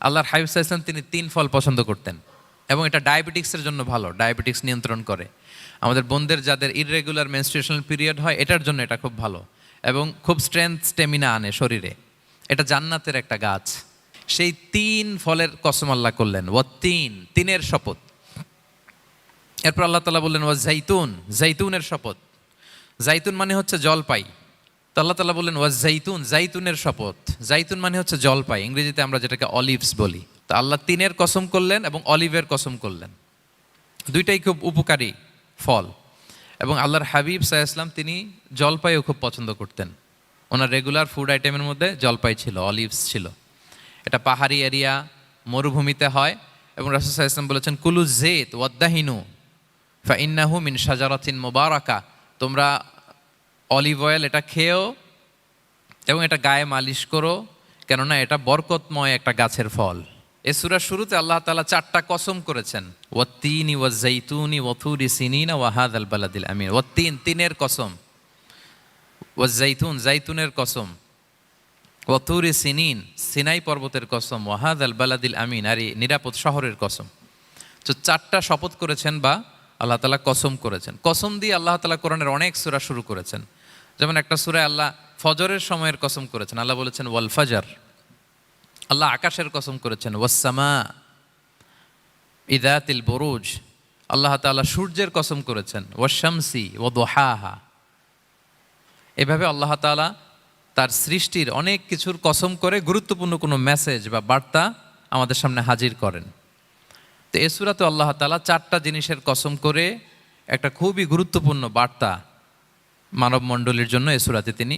আল্লাহর হাবিব সাল্লাল্লাহু আলাইহি ওয়াসাল্লাম তিনি 3 ফল পছন্দ করতেন, এবং এটা ডায়াবেটিক্সের জন্য ভালো, ডায়াবেটিক্স নিয়ন্ত্রণ করে। আমাদের বোনদের যাদের ইররেগুলার মেনস্ট্রুয়েশনাল পিরিয়ড হয়, এটার জন্য এটা খুব ভালো, এবং খুব স্ট্রেংথ স্টেমিনা আনে শরীরে। এটা জান্নাতের একটা গাছ। সেই 3 ফলের কসম আল্লাহ করলেন, তিনের শপথ। এরপর আল্লাহ তাআলা বললেন জাইতুন, জাইতুনের শপথ। জাইতুন মানে হচ্ছে জলপাই। তো আল্লাহ তাআলা বললেন জাইতুন, জাইতুনের শপথ। জাইতুন মানে হচ্ছে জলপাই, ইংরেজিতে আমরা যেটাকে অলিভস বলি। তো আল্লাহ 3-এর কসম করলেন এবং অলিভের কসম করলেন। দুইটাই খুব উপকারী ফল। এবং আল্লাহর হাবিব সাল্লাল্লাহু আলাইহি ওয়াসাল্লাম তিনি জলপাইও খুব পছন্দ করতেন। ওনার রেগুলার ফুড আইটেমের মধ্যে জলপাই ছিল, অলিভস ছিল। এটা পাহাড়ি এরিয়া, মরুভূমিতে হয়। এবং রাসূল সাল্লাল্লাহু আলাইহি ওয়াসাল্লাম বলেছেন কুলু যাইত ওয়াদ্দাহিনু ফাইন্নাহু মিন শাজারাতিন মুবারাকা, তোমরা অলিভ অয়েল এটা খেও এবং এটা গায়ে মালিশ করো, কেননা এটা বরকতময় একটা গাছের ফল। এ সূরার শুরুতে আল্লাহ তাআলা 4টা কসম করেছেন, ওয়াত্তিনি ওয়াজ্জাইতুনি ওয়াতুরি সিনিনা ওয়া হাযাল বালাদিল আমিন। তিনের কসম, ওয়াজ্জাইতুন, জাইতুনের কসম, ওয়াতুরি সিনিন, সিনাই পর্বতের কসম, ওয়া হাযাল বালাদিল আমিন, আর এই নিরাপদ শহরের কসম। তো 4টা শপথ করেছেন বা আল্লাহ তাআলা কসম করেছেন। কসম দিয়ে আল্লাহ তাআলা কোরআনের অনেক সূরা শুরু করেছেন। যেমন একটা সূরায় আল্লাহ ফজরের সময়ের কসম করেছেন, আল্লাহ বলেছেন ওয়াল ফাজর। আল্লাহ আকাশের কসম করেছেন ওয়াসসামা ইযাতিল বুরুজ। আল্লাহ তাআলা সূর্যের কসম করেছেন ওয়াশ-শামসি ওয়া দুহাহা। এভাবে আল্লাহ তাআলা তার সৃষ্টির অনেক কিছুর কসম করে গুরুত্বপূর্ণ কোনো মেসেজ বা বার্তা আমাদের সামনে হাজির করেন। তো এই সূরাতে আল্লাহ তাআলা 4টা জিনিসের কসম করে একটা খুবই গুরুত্বপূর্ণ বার্তা মানব মণ্ডলীর জন্য এই সূরাতে তিনি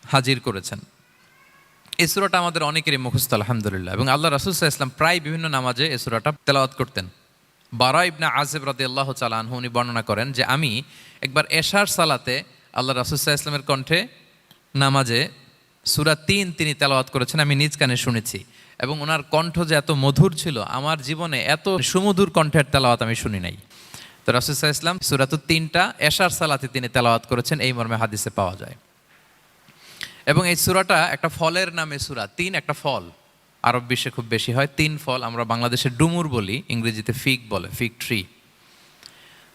হাজির করেছেন। এই সূরাটা আমাদের অনেকেরই মুখস্থ আলহামদুলিল্লাহ, এবং আল্লাহ রাসূল সাল্লাল্লাহু আলাইহি ওয়াসাল্লাম প্রায় বিভিন্ন নামাজে এই সূরাটা তেলাওয়াত করতেন। বারা ইবনে আযিব রাদিয়াল্লাহু তাআলা আনহু উনি বর্ণনা করেন যে আমি একবার এশার সালাতে আল্লাহ রাসূল সাল্লাল্লাহু আলাইহি ওয়াসাল্লামের কণ্ঠে নামাজে সূরা 3 তিনি তেলাওয়াত করেছেন, আমি নিজ কানে শুনেছি। এবং ওনার কণ্ঠ যে এত মধুর ছিল, আমার জীবনে এত সুমধুর কণ্ঠের তেলাওয়াত আমি শুনি নাই। তো রাসূল সাল্লাল্লাহু আলাইহি ওয়াসাল্লাম সূরা 3টা এশার সালাতে তিনি তেলাওয়াত করেছেন, এই মর্মে হাদিসে পাওয়া যায়। এবং এই সূরাটা একটা ফলের নামে সূরা। 3 একটা ফল, আরব বিশ্বে খুব বেশি হয় 3 ফল। আমরা বাংলাদেশে ডুমুর বলি, ইংরেজিতে ফিগ বলে, ফিগ ট্রি।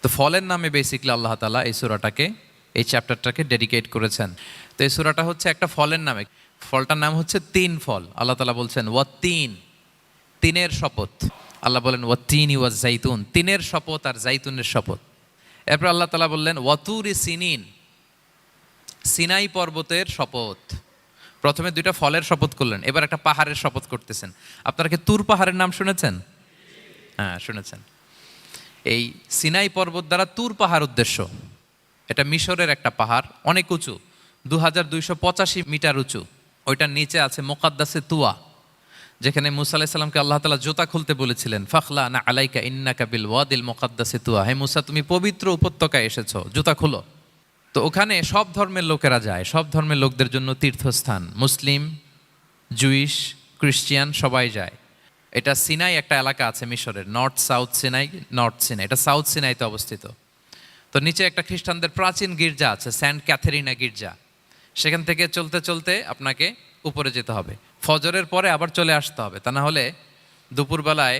তো ফলের নামে বেসিক্যালি আল্লাহ তাআলা এই সূরাটাকে, এই চ্যাপ্টারটাকে ডেডিকেট করেছেন। তো এই সূরাটা হচ্ছে একটা ফলের নামে, ফলটার নাম হচ্ছে 3 ফল। আল্লাহ তাআলা বলছেন তিনের শপথ। আল্লাহ বলেন ওয়াত্তিনি ওয়াজ্জাইতুন, তিনের শপথ আর জাইতুনের শপথ। এরপর আল্লাহ তাআলা বললেন ওয়াতুরি সিনিন, সিনাই পর্বতের শপথ। প্রথমে 2টা ফলের শপথ করলেন, এবার একটা পাহাড়ের শপথ করতেছেন। আপনারা কি তুর পাহাড়ের নাম শুনেছেন? হ্যাঁ, শুনেছেন। এই সিনাই পর্বত দ্বারা তুর পাহাড় উদ্দেশ্য। এটা মিশরের একটা পাহাড়, অনেক উঁচু, 2285 মিটার উঁচু। ওইটার নিচে আছে মুকাদ্দাসে তুয়া, যেখানে মুসা আলাইহিস সালামকে আল্লাহ তাআলা জুতা খুলতে বলেছিলেন, ফাখলা না আলাইকা ইন্নাকা বিল ওয়াদিল মুকাদ্দাসে তুয়া, হে মুসা তুমি পবিত্র উপত্যকায় এসেছো, জুতা খুলো। তো ওখানে সব ধর্মের লোকেরা যায়, সব ধর্মের লোকদের জন্য তীর্থস্থান, মুসলিম, জুইশ, খ্রিস্টিয়ান সবাই যায়। এটা সিনাই একটা এলাকা আছে মিশরের, north south Sinai, north Sinai, এটা সাউথ সিনাইতে অবস্থিত। তো নিচে একটা খ্রিস্টানদের প্রাচীন গির্জা আছে, সেন্ট ক্যাথেরিনা গির্জা। সেখান থেকে চলতে চলতে আপনাকে উপরে যেতে হবে, ফজরের পরে আবার চলে আসতে হবে, তা না হলে দুপুরবেলায়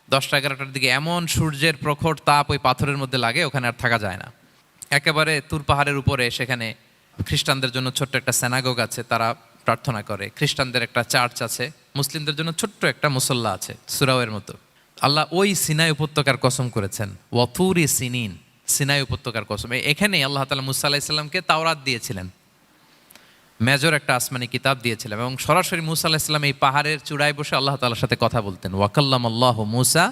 10টা-11টার দিকে এমন সূর্যের প্রখর তাপ ওই পাথরের মধ্যে লাগে, ওখানে আর থাকা যায় না। একেবারে তুর পাহাড়ের উপরে সেখানে খ্রিস্টানদের জন্য ছোট্ট একটা সিনাগোগ আছে, তারা প্রার্থনা করে। খ্রিস্টানদের একটা চার্চ আছে, মুসলিমদের জন্য ছোট্ট একটা মুসল্লা আছে, সুরাওয়ের মতো। আল্লাহ ওই সিনাই উপত্যকার কসম করেছেন, ওয়াতুরি সিনিন, সিনাই উপত্যকার কসম। এখানেই আল্লাহ তাআলা মুসা আলাইহিস সালামকে তাওরাত দিয়েছিলেন, মেজর একটা আসমানি কিতাব দিয়েছিলেন, এবং সরাসরি মুসা আলাইহিস সালাম এই পাহাড়ের চূড়ায় বসে আল্লাহ তাআলার সাথে কথা বলতেন। ওয়াকাল্লামাল্লাহু মুসা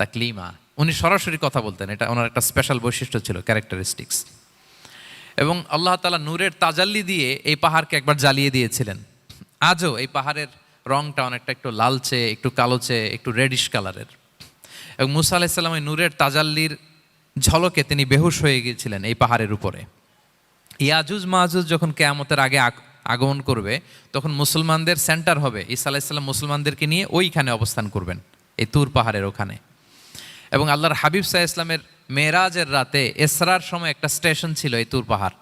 তাকলিমা, উনি সরাসরি কথা বলতেন, এটা ওনার একটা স্পেশাল বৈশিষ্ট্য ছিল, ক্যারেক্টারিস্টিক্স। এবং আল্লাহ তাআলা নূরের তাজাল্লি দিয়ে এই পাহাড়কে একবার জ্বালিয়ে দিয়েছিলেন। আজও এই পাহাড়ের রংটা অনেকটা একটু লালচে, একটু কালোচে, একটু রেডিশ কালারের। এবং মুসা আলাইহিস সালাম এই নূরের তাজাল্লির ঝলকে তিনি বেহুশ হয়ে গিয়েছিলেন এই পাহাড়ের উপরে। ইয়াজুজ মাহাজুজ যখন কিয়ামতের আগে আগমন করবে, তখন মুসলমানদের সেন্টার হবে, ঈসা আলাইহিস সালাম মুসলমানদেরকে নিয়ে ওইখানে অবস্থান করবেন, এই তুর পাহাড়ের ওখানে। এবং আল্লাহর হাবিব সাল্লাল্লাহু আলাইহি ওয়াসাল্লামের মেরাজের রাতে ইসরার সময় একটা স্টেশন ছিল এই তুর পাহাড়।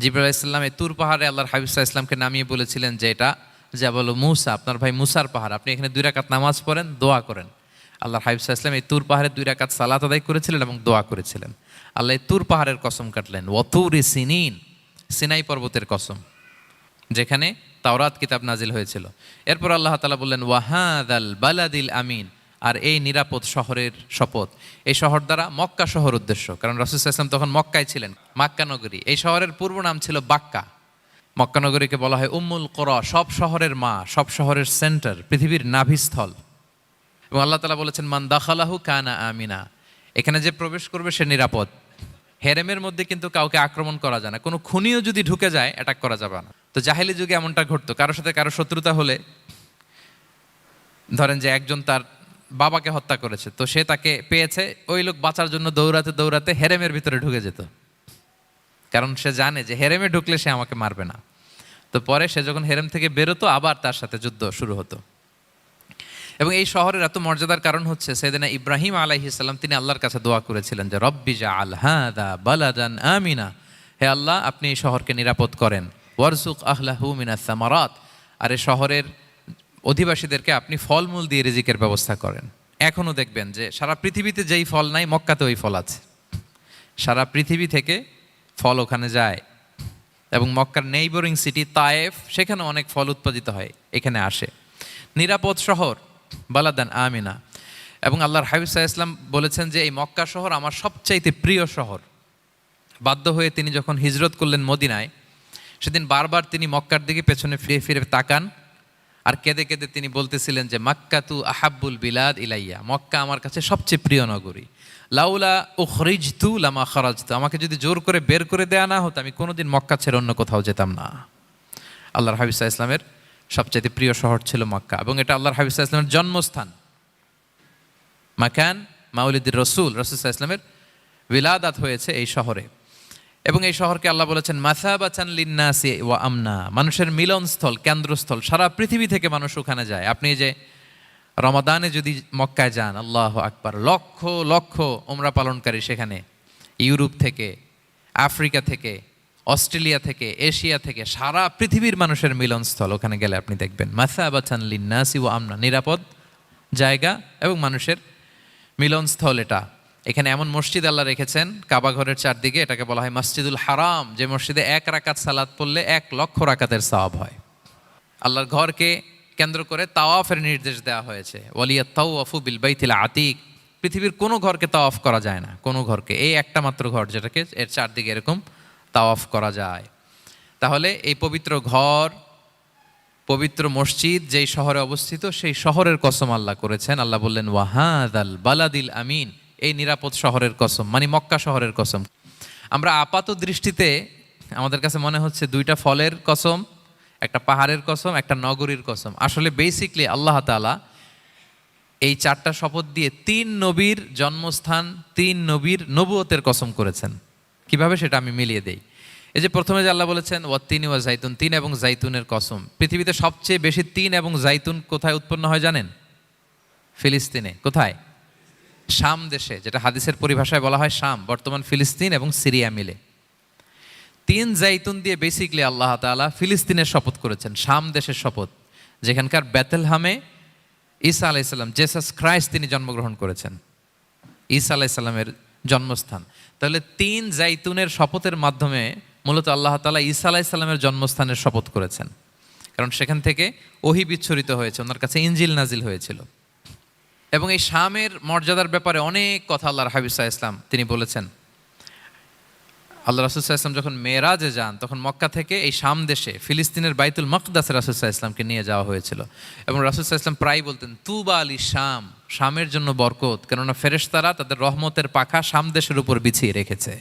জিবরাইল আলাইহিস সালাম এই তুর পাহাড়ে আল্লাহর হাবিব সাল্লাল্লাহু আলাইহি ওয়াসাল্লামকে নামিয়ে বলেছিলেন যে এটা জাবাল মুসা, আপনার ভাই মুসার পাহাড়, আপনি এখানে 2 রাকাত নামাজ পড়েন, দোয়া করেন। আল্লাহর হাবিব সাল্লাল্লাহু আলাইহি ওয়াসাল্লাম এই তুর পাহাড়ে 2 রাকাত সালাত আদায় করেছিলেন এবং দোয়া করেছিলেন। আল্লাহ এই তুর পাহাড়ের কসম কাটলেন, ওয়াতুরি সিনিন, সিনাই পর্বতের কসম, যেখানে তাওরাত কিতাব নাজিল হয়েছিল। এরপর আল্লাহ তাআলা বললেন ওয়াহাদাল বালাদিল আমিন, আর এই নিরাপদ শহরের শপথ। এই শহর দ্বারা মক্কা শহর উদ্দেশ্য, কারণ রাসূল সাল্লাল্লাহু আলাইহি ওয়াসাল্লাম তখন মক্কায় ছিলেন, মক্কা নগরী। এই শহরের পূর্ব নাম ছিল বাক্কা। মক্কা নগরীকে বলা হয় উম্মুল কুরা, সব শহরের মা, সব শহরের সেন্টার, পৃথিবীর নাভিস্থল। এবং আল্লাহ তাআলা বলেছেন মান দাখালাহু কানা আমিনা, এখানে যে প্রবেশ করবে সে নিরাপদ। হেরেমের মধ্যে কিন্তু কাউকে আক্রমণ করা যায় না, কোনো খুনিও যদি ঢুকে যায় অ্যাটাক করা যাবে না। তো জাহেলি যুগে এমনটা ঘটতো, কারোর সাথে কারো শত্রুতা হলে, ধরেন যে একজন তার বাবাকে হত্যা করেছে, তো সে তাকে পেয়েছে, ওই লোক বাঁচার জন্য দৌড়াতে দৌড়াতে হেরেমের ভিতরে ঢুকে যেত, কারণ সে জানে যে হেরেমে ঢুকলে সে আমাকে মারবে না। তো পরে সে যখন হেরেম থেকে বেরোতো আবার তার সাথে যুদ্ধ শুরু হতো। এবং এই শহরের এত মর্যাদার কারণ হচ্ছে সাইয়েদনা ইব্রাহিম আলাইহিস সালাম তিনি আল্লাহর কাছে দোয়া করেছিলেন যে রব্বি জাআল হাযা বালাদান আমিনা, হে আল্লাহ আপনি এই শহরকে নিরাপদ করেন, ওয়ারযুক আহলাহু মিনাস সামারাত, আর এই শহরের অধিবাসীদেরকে আপনি ফলমূল দিয়ে রিজিকের ব্যবস্থা করেন। এখনও দেখবেন যে সারা পৃথিবীতে যেই ফল নাই মক্কাতে ওই ফল আছে, সারা পৃথিবী থেকে ফল ওখানে যায়। এবং মক্কার নেইবরিং সিটি তায়েফ, সেখানে অনেক ফল উৎপাদিত হয়, এখানে আসে। নিরাপদ শহর বালাদান আমিনা। এবং আল্লাহর হাবিব সাল্লাল্লাহু আলাইহি ওয়াসাল্লাম বলেছেন যে এই মক্কা শহর আমার সবচাইতে প্রিয় শহর। বাধ্য হয়ে তিনি যখন হিজরত করলেন মদিনায়, সেদিন বারবার তিনি মক্কার দিকে পেছনে ফিরে ফিরে তাকান, আর কেঁদে কেঁদে তিনি বলতেছিলেন যে মাক্কাতু আহাব্বুল বিলাদ ইলাইয়া, মক্কা আমার কাছে সবচেয়ে প্রিয় নগরী। লাউলা উখরিজতু লামা খারাজতু, আমাকে যদি জোর করে বের করে দেয়া না হতো আমি কোনোদিন মক্কা ছেড়ে অন্য কোথাও যেতাম না। আল্লাহর হাবিব সাল্লাল্লাহু আলাইহি ওয়াসাল্লামের সবচেয়ে প্রিয় শহর ছিল মক্কা, এবং এটা আল্লাহর হাবিব সাল্লাল্লাহু আলাইহি ওয়াসাল্লামের জন্মস্থান, মাকান মাউলিদির রাসূল, রাসূল সাল্লাল্লাহু আলাইহি ওয়াসাল্লামের বিলাদাত হয়েছে এই শহরে। এবং এই শহরকে আল্লাহ বলেছেন মাসাবাতান লিন্নাসি ওয়া আমনা, মানুষের মিলনস্থল, কেন্দ্রস্থল, সারা পৃথিবী থেকে মানুষ ওখানে যায়। আপনি যে রমাদানে যদি মক্কায় যান, আল্লাহু আকবার, লক্ষ লক্ষ উমরা পালনকারী সেখানে, ইউরোপ থেকে, আফ্রিকা থেকে, অস্ট্রেলিয়া থেকে, এশিয়া থেকে, সারা পৃথিবীর মানুষের মিলনস্থল। ওখানে গেলে আপনি দেখবেন মাসাবাতান লিন্নাসি ওয়া আমনা, নিরাপদ জায়গা এবং মানুষের মিলনস্থল। এটা এখানে এমন মসজিদ আল্লাহ রেখেছেন কাবা ঘরের চারদিকে, এটাকে বলা হয় মসজিদুল হারাম, যে মসজিদে 1 রাকাত সালাত পড়লে 1 লক্ষ রাকাতের সওয়াব হয়। আল্লাহর ঘরকে কেন্দ্র করে তাওয়াফের নির্দেশ দেওয়া হয়েছে, ওয়ালিয়াত তাওয়াফু বিল বাইতিল আতিক, পৃথিবীর কোনো ঘরকে তাওয়াফ করা যায় না, কোনো ঘরকে, এই একটা মাত্র ঘর যেটাকে এর চারদিকে এরকম তাওয়াফ করা যায়। তাহলে এই পবিত্র ঘর, পবিত্র মসজিদ যেই শহরে অবস্থিত, সেই শহরের কসম আল্লাহ করেছেন। আল্লাহ বললেন ওয়াহাদাল বালাদিল আমিন, এই নিরাপদ শহরের কসম, মানে মক্কা শহরের কসম। আমরা আপাত দৃষ্টিতে আমাদের কাছে মনে হচ্ছে 2টা ফলের কসম, একটা পাহাড়ের কসম, একটা নগরীর কসম। আসলে বেসিকলি আল্লাহ তাআলা এই 4টা শপথ দিয়ে 3 নবীর জন্মস্থান, 3 নবীর নবুয়তের কসম করেছেন। কিভাবে সেটা আমি মিলিয়ে দেই। এই যে প্রথমে যে আল্লাহ বলেছেন ওয়াত্তিনি ওয়া জাইতুন, 3 এবং জাইতুনের কসম। পৃথিবীতে সবচেয়ে বেশি 3 এবং জাইতুন কোথায় উৎপন্ন হয় জানেন? ফিলিস্তিনে। কোথায়? শাম দেশে, যেটা হাদিসের পরিভাষায় বলা হয় শাম, বর্তমান ফিলিস্তিন এবং সিরিয়া মিলে। 3 জাইতুন দিয়ে বেসিকলি আল্লাহ তাআলা ফিলিস্তিনের শপথ করেছেন, শাম দেশের শপথ, যেখানকার বেথলহামে ঈসা আলাইহিস সালাম, জেসাস ক্রাইস্ট, তিনি জন্মগ্রহণ করেছেন, ঈসা আলাইহিস সালামের জন্মস্থান। তাহলে 3 জাইতুনের শপথের মাধ্যমে মূলত আল্লাহ তাআলা ঈসা আলাইহিস সালামের জন্মস্থানের শপথ করেছেন, কারণ সেখান থেকে ওহী বিচ্ছুরিত হয়েছে, ওনার কাছে ইনজিল নাজিল হয়েছিল। এবং এই শামের মর্যাদার ব্যাপারে অনেক কথা আল্লাহর হাবিব সাল্লাল্লাহু আলাইহি ওয়াসাল্লাম তিনি বলেছেন। আল্লাহ রাসূল সাল্লাল্লাহু আলাইহি ওয়াসাল্লাম যখন মেরাজে যান, তখন মক্কা থেকে এই শাম দেশে ফিলিস্তিনের বাইতুল মাকদাসে রাসূল সাল্লাল্লাহু আলাইহি ওয়াসাল্লামকে নিয়ে যাওয়া হয়েছিল। এবং রাসূল সাল্লাল্লাহু আলাইহি ওয়াসাল্লাম প্রায় বলতেন তুবা আলি শাম, শামের জন্য বরকত, কেননা ফেরেশতারা তাদের রহমতের পাখা শাম দেশের উপর বিছিয়ে রেখেছে।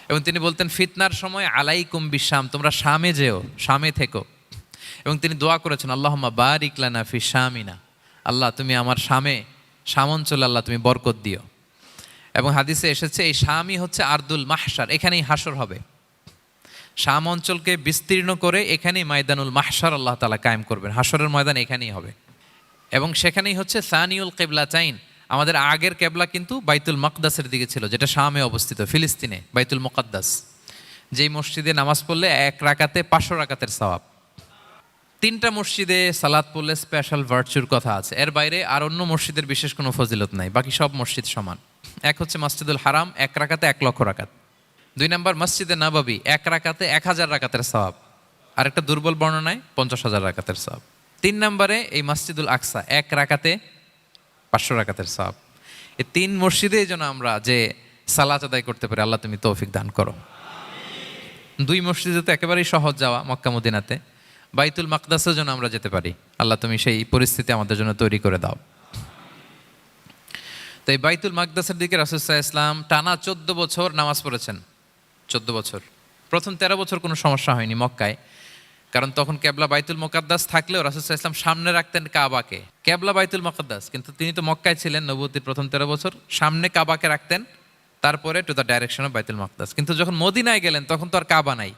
এবং তিনি বলতেন ফিতনার সময় আলাইকুম বিশাম, তোমরা শামে যেও, শামে থেকো। এবং তিনি দোয়া করেছেন আল্লাহুম্মা বারিক লানা ফি শামিনা, আল্লাহ তুমি আমার শামে, শাম অঞ্চলে আল্লাহ তুমি বরকত দিও। এবং হাদিসে এসেছে এই শামই হচ্ছে আরদুল মাহশার, এখানেই হাসর হবে। শাম অঞ্চলকে বিস্তীর্ণ করে এখানেই ময়দানুল মাহশার আল্লাহ তাআলা কায়েম করবেন, হাসরের ময়দান এখানেই হবে। এবং সেখানেই হচ্ছে সানিউল কিবলাতাইন, আমাদের আগের কেবলা কিন্তু বাইতুল মাকদাসের দিকে ছিল, যেটা শামে অবস্থিত, ফিলিস্তিনে বাইতুল মুকাদ্দাস, যেই মসজিদে নামাজ পড়লে 1 রাকাতে 500 রাকাতের সওয়াব। তিনটা মসজিদে সালাত পড়লে স্পেশাল ভার্চুর কথা আছে, এর বাইরে আর অন্য মসজিদের বিশেষ কোনো ফজিলত নাই, বাকি সব মসজিদ সমান। এক হচ্ছে মসজিদুল হারাম, 1 রাকাতে 1 লক্ষ রাকাত। 2 নম্বর মসজিদে নববী, 1 রাকাতে 1000 রাকাতের সওয়াব, আরেকটা দুর্বল বর্ণনায় 50,000 রাকাতের সওয়াব। 3 নম্বরে এই মসজিদুল আকসা, 1 রাকাতে 500 রাকাতের সওয়াব। এই 3 মসজিদে যেন আমরা যে সালাত আদায় করতে পারি, আল্লাহ তুমি তৌফিক দান করো। 2 মসজিদে তো একেবারেই সহজ যাওয়া, মক্কা মদিনাতে। বাইতুল মাকদাসেও যেন আমরা যেতে পারি, আল্লাহ তুমি সেই পরিস্থিতি আমাদের জন্য তৈরি করে দাও। তো এই বাইতুল মাকদাসের দিকে রাসূল সাল্লাল্লাহু আলাইহি ওয়াসাল্লাম টানা 14 বছর নামাজ পড়েছেন। 14 বছর। প্রথম 13 বছর কোনো সমস্যা হয়নি মক্কায়, কারণ তখন কেবলা বাইতুল মুকাদ্দাস থাকলেও রাসূল সাল্লাল্লাহু আলাইহি ওয়াসাল্লাম সামনে রাখতেন কাবাকে। কেবলা বাইতুল মুকাদ্দাস, কিন্তু তিনি তো মক্কায় ছিলেন নবুয়তির প্রথম 13 বছর, সামনে কাবাকে রাখতেন, তারপরে টু দ্য ডাইরেকশন অফ বাইতুল মুকাদ্দাস। কিন্তু যখন মদিনায় গেলেন তখন তো আর কাবা নাই,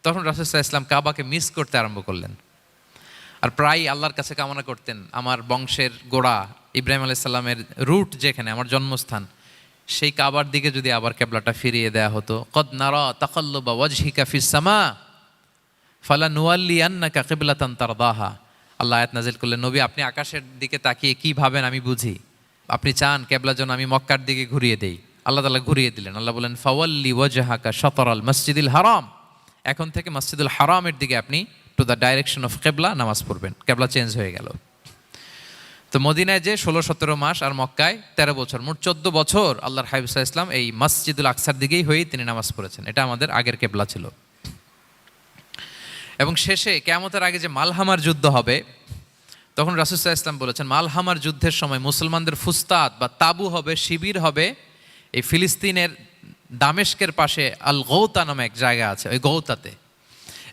তখন রাসূল সাল্লাল্লাহু আলাইহি ওয়াসাল্লাম কাবাকে মিস করতে আরম্ভ করলেন। আর প্রায় আল্লাহর কাছে কামনা করতেন, আমার বংশের গোড়া ইব্রাহিম আলাইহিস সালামের রুট যেখানে, আমার জন্মস্থান, সেই কাবার দিকে যদি আবার কেবলাটা ফিরিয়ে দেয়া হতো। কদ নারা তাকাল্লুবা ওয়াজহিকা ফিস সামা ফালানুওয়াল্লিয়ান্নাকা কিবলাতান তারদাহা। আল্লাহ আয়াত নাজিল করলেন, নবী আপনি আকাশের দিকে তাকিয়ে কি ভাবেন আমি বুঝি, আপনি চান কেবলা যেন আমি মক্কার দিকে ঘুরিয়ে দেই। আল্লাহ তাআলা ঘুরিয়ে দিলেন। আল্লাহ বলেন ফাওয়াল্লি ওয়াজহাকা শাতরাল মসজিদিল হারাম, এখন থেকে মসজিদুল হারামের দিকে আপনি টু দ্য ডাইরেকশন অফ কেবলা নামাজ পড়বেন। কেবলা চেঞ্জ হয়ে গেল। তো মদিনায় যে 16-17 মাস আর মক্কায় 13 বছর, মোট 14 বছর আল্লাহর হাবিব সাল্লাল্লাহু আলাইহি ওয়াসাল্লাম এই মসজিদুল আকসার দিকেই হয়েই তিনি নামাজ পড়েছেন। এটা আমাদের আগের কেবলা ছিল। এবং শেষে কিয়ামতের আগে যে মালহামার যুদ্ধ হবে, তখন রাসূল সাল্লাল্লাহু আলাইহি ওয়াসাল্লাম বলেছেন মালহামার যুদ্ধের সময় মুসলমানদের ফুস্তাদ বা তাবু হবে, শিবির হবে এই ফিলিস্তিনের দামেস্কের পাশে আল গৌতা নামে এক জায়গা আছে, ওই গৌতাতে।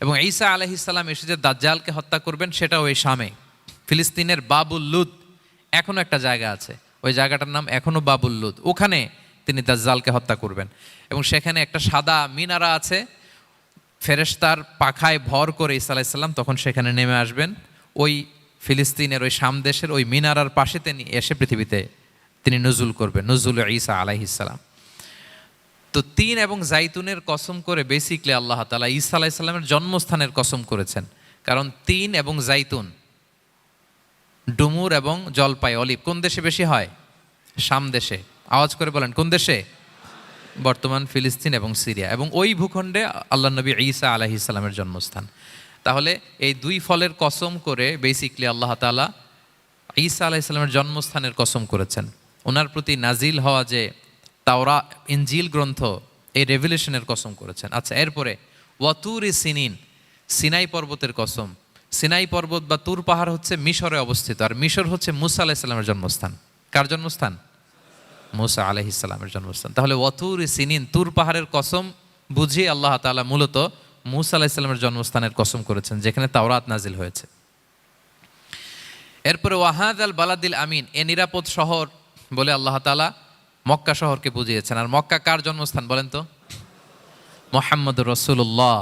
এবং ঈসা আলাইহিস সালাম এসে যে দাজ্জালকে হত্যা করবেন সেটাও ওই শামে। ফিলিস্তিনের বাবুল লুদ এখনো একটা জায়গা আছে, ওই জায়গাটার নাম এখনো বাবুল লুদ, ওখানে তিনি দাজ্জালকে হত্যা করবেন। এবং সেখানে একটা সাদা মিনারা আছে, ফেরেশতার পাখায় ভর করে ঈসা আলাইহিস সালাম তখন সেখানে নেমে আসবেন। ওই ফিলিস্তিনের ওই শাম দেশের ওই মিনারার পাশে তিনি এসে পৃথিবীতে তিনি নজুল করবেন, নজুল ঈসা আলাইহিস সালাম। তো 3 এবং জাইতুনের কসম করে বেসিকলি আল্লাহ তাআলা ঈসা আলাইহিস সালামের জন্মস্থানের কসম করেছেন। কারণ 3 এবং জাইতুন, ডুমুর এবং জলপাই, অলিভ কোন দেশে বেশি হয়? শাম দেশে। আওয়াজ করে বলেন কোন দেশে? বর্তমান ফিলিস্তিন এবং সিরিয়া, এবং ওই ভূখণ্ডে আল্লাহ নবী ঈসা আলাইহিস সালামের জন্মস্থান। তাহলে এই 2 ফলের কসম করে বেসিকলি আল্লাহ তাআলা ঈসা আলাইহিস সালামের জন্মস্থানের কসম করেছেন। ওনার প্রতি নাজিল হওয়া যে তাওরাত ইনজিল গ্রন্থ, এই রেভেলেশনের কসম করেছেন। আচ্ছা, এরপরে ওয়াতুরি সিনিন, সিনাই পর্বতের কসম। সিনাই পর্বত বা তুর পাহাড় হচ্ছে মিশরে অবস্থিত, আর মিশর হচ্ছে মুসা আলাইহিস সালামের জন্মস্থান। কার জন্মস্থান? মুসা আলাইহিস সালামের জন্মস্থান। তাহলে ওয়াতুরি সিনিন, তুর পাহাড়ের কসম বুঝিয়ে আল্লাহ তাআলা মূলত মুসা আলাইহিস সালামের জন্মস্থানের কসম করেছেন, যেখানে তাওরাত নাজিল হয়েছে। এরপরে ওয়াহাদাল বালাদিল আমিন, এ নিরাপদ শহর বলে আল্লাহ তাআলা মক্কা শহরকে বুঝিয়েছেন। আর মক্কা কার জন্মস্থান বলেন তো? মুহাম্মদুর রাসূলুল্লাহ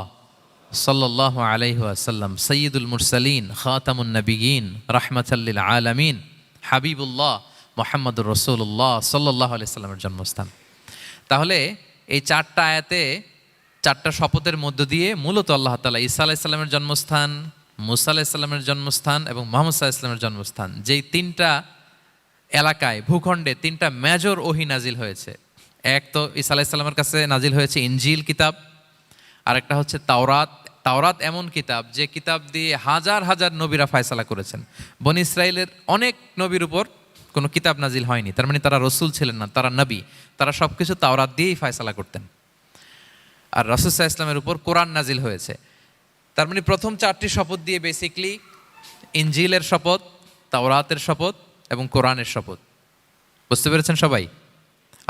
সাল্লাল্লাহু আলাইহি ওয়াসাল্লাম, সাইয়্যিদুল মুরসালিন, খাতামুন নবিয়্যিন, রাহমাতাল লিল আলামিন, হাবিবুল্লাহ মুহাম্মদুর রাসূলুল্লাহ সাল্লাল্লাহু আলাইহি ওয়াসাল্লামের জন্মস্থান। তাহলে এই 4টা আয়াতে 4টা শপথের মধ্য দিয়ে মূলত আল্লাহ তাআলা ঈসা আলাইহিস সালামের জন্মস্থান, মুসা আলাইহিস সালামের জন্মস্থান এবং মুহাম্মদ সাল্লাল্লাহু আলাইহি ওয়াসাল্লামের জন্মস্থান, যেই 3টা এলাকায় ভূখণ্ডে 3টা মেজর ওহী নাজিল হয়েছে। এক তো ঈসা আলাইহিস সালামের কাছে নাজিল হয়েছে ইনজিল কিতাব, আরেকটা হচ্ছে তাওরাত। তাওরাত এমন কিতাব যে কিতাব দিয়ে হাজার হাজার নবীরা ফয়সালা করেছেন। বনি ইসরাইলের অনেক নবীর উপর কোনো কিতাব নাজিল হয়নি, তার মানে তারা রসুল ছিলেন না, তারা নবী। তারা সব কিছু তাওরাত দিয়েই ফয়সালা করতেন। আর রাসূল সাল্লাল্লাহু আলাইহি ওয়াসাল্লামের উপর কোরআন নাজিল হয়েছে। তার মানে প্রথম 4টি শপথ দিয়ে বেসিকলি ইনজিলের শপথ, তাওরাতের শপথ এবং কোরআনের শপথ। বুঝতে পেরেছেন সবাই?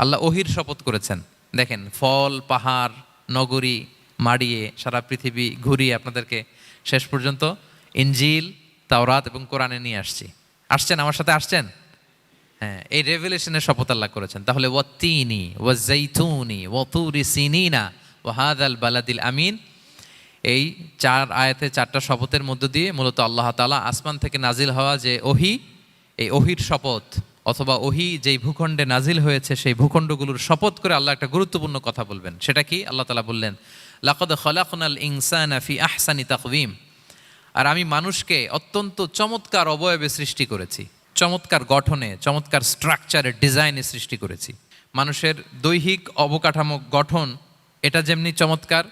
আল্লাহ ওহির শপথ করেছেন। দেখেন, ফল, পাহাড়, নগরী মাড়িয়ে সারা পৃথিবী ঘুরিয়ে আপনাদেরকে শেষ পর্যন্ত ইনজিল, তাওরাত এবং কোরআনে নিয়ে আসছেন, আমার সাথে আসছেন। হ্যাঁ, এই রেভেলেশনের শপথ আল্লাহ করেছেন। তাহলে ওয়াত্তিনি ওয়াজাইতুনি ওয়াতুরি সিনিনা ওয়াহাদাল বালাদিল আমিন, এই 4 আয়াতে 4টা শপথের মধ্য দিয়ে মূলত আল্লাহ তাআলা আসমান থেকে নাজিল হওয়া যে ওহী, এই ওহীর শপথ অথবা ওহী যেই ভূখণ্ডে নাজিল হয়েছে সেই ভূখণ্ডগুলোর শপথ করে আল্লাহ একটা গুরুত্বপূর্ণ কথা বলবেন। সেটা কি? আল্লাহ তাআলা বললেন লাকাদ খালাকনাল ইনসানা ফি আহসানি তাকওয়িম, আর আমি মানুষকে অত্যন্ত চমৎকার অবয়বে সৃষ্টি করেছি, চমৎকার গঠনে, চমৎকার স্ট্রাকচারে, ডিজাইনে সৃষ্টি করেছি। মানুষের দৈহিক অবকাঠামো গঠন এটা যেমনি চমৎকার,